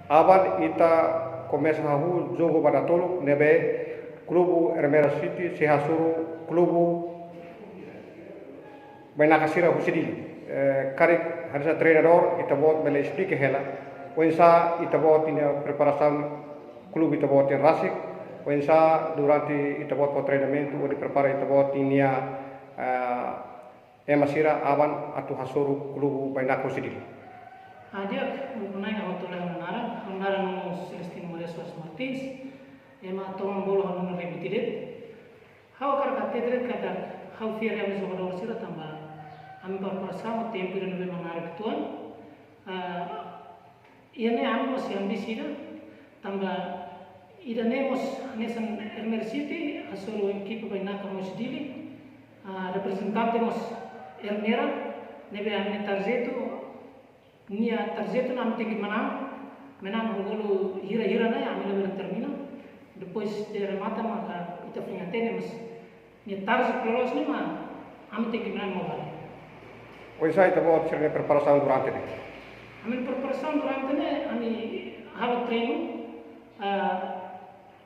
Aban ita começa hahu jogo pada toluk nebe klubu Ermera City se hasuru klubu Benakasira Husidi. Karik harus treinador ita bot bele explique hela. Wensa ita bot ina preparação clube ita bot in Rasik. Wensa durante ita bot por treinamento ou de prepara ita bot inia emasira aban atu hasuru klubu Benakasira. Dia mengenai auto Honara no Celestino Maria Soares Martins, ema tomam bola no repetido. How katedra kata how fiar yang jogador sira tamba am bersama tempo no be manara tuan. Iane amos yang bisira tamba ida nemos nesan Ermera City asolo equipe Benaka Mosdili representante mos Ermera nebe amne tarjeto nia tarjeto nam tinggi menang golo hira-hira na amne ber termina depois de remata maka ita punya tenis nia tarjet lolos ni ma am tinggi menang mo vale. Wensa ita bot sirne preparação durante ne. Amin preparação durante ne ami hal treino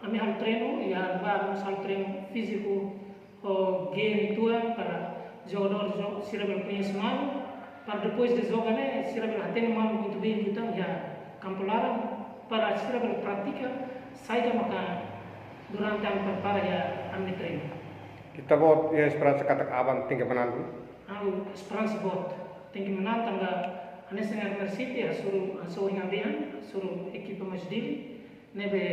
ami hal treino ya vamos hal treino físico o game tua para jogador sira ber conhecimento para depois de jogar né sira ber hatene mal muito bem então já campo larang para sira ber prática saia maka durante am prepara ya amne treino. Kita bot ya esperança kata aban tinggi menang. Aku esperança bot tinggi menang tangga anesa Ermera City suruh ngabian suruh equipe Masdili nebe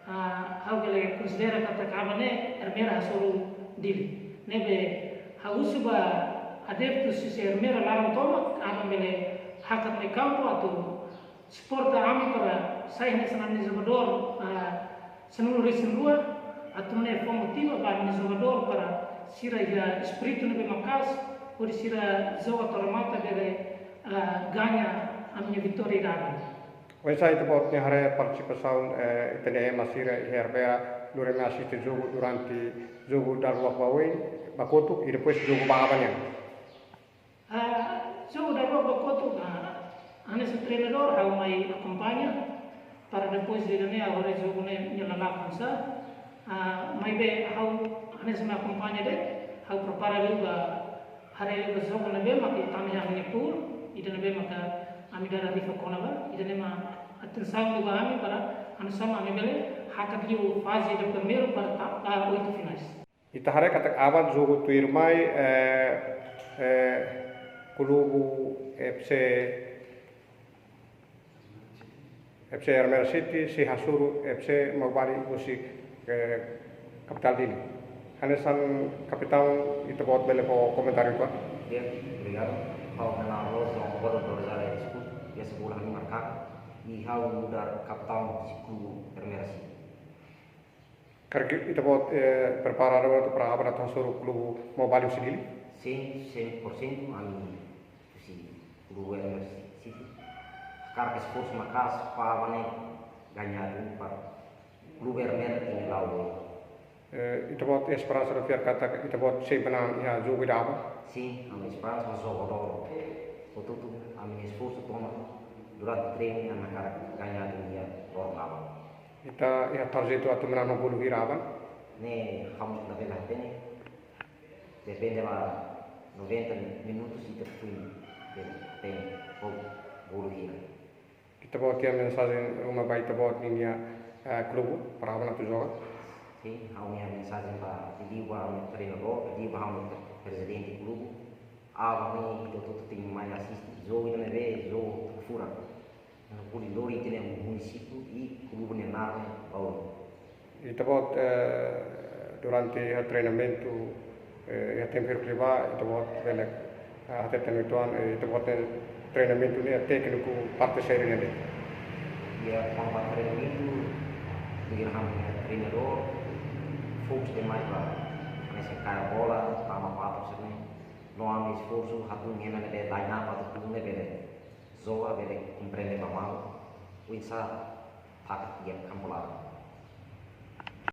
au gele considera kata kabane Ermera suruh dili nebe au suba adeptos se Ermera larang toma aban bele hakat ne campo atau sport am para sai ne sanan jogador senul reserua atau ne motivo para ne jogador para sira ya espírito ne makas por sira joga tormata bele ganha a minha vitória dada. Wensa ita bot ne hare participação itene masira herbea durante assiste jogo durante jogo dar Bawen Bakoto e depois jogo Bangabanha. Jogo dar Bakoto anesse treinador au mai acompanha para depois de ganhar agora jogo ne nyala kansa mai be au anesse me acompanha de au prepara luga hare luga jogo ne be maki tami hamne pur ida ne be maka ami dara rifa konaba ida ne ma atenção luga ami para anusama ami bele hakat liu fase de primeiro para 8 finais. Ita hare kata aban jogo tu irmai klubu FC Ermera City si hasuru FC Magbari musik kapital dili. Hanesan kapitão ita bot bele po komentar itu. Bien, obrigado. Ao menalo são jogadores da disputa e essa bola não marcar e ao mudar capitão do clube Ermera City. Karena ita bot preparar para abra hasuru klubu Magbari sendiri. Sim, 100% ami si clube Ermera City. Sekarang esforço marcas para ganhar para clube Ermera em Lauro. Ita bot esperança de fiar kata ita bot sei benang ya jogo da aba. Sim, a minha esperança é jogador. Portanto, a minha esforço toma durante treino na cara ganhar dia logo. Ita ya tarjeto atau menang 60 hiraban. Ne kamu da bela tene. Depende lá 90 minutos ita fui tem gol hira. Ita bot ya mensagem uma baita bot niya klubu para abana tu joga. Sim, a minha mensagem para pedir ao treinador, pedir ao presidente do clube, a mim todo tem mais assiste jogo e não vê jogo fora. No corredor e tem um município e clube nenhum ao. Ita bot durante o treinamento ya tempo privado ita bot bele até tenutuan ita bot treinamento ni técnico parte série ni. Ya, quando treinamento, dia treinador fokus demais para nessa cara bola para mapato sini não há esforço hatu ngena de line up atau tuh bele zoa bele compreende normal o insa tak dia kampular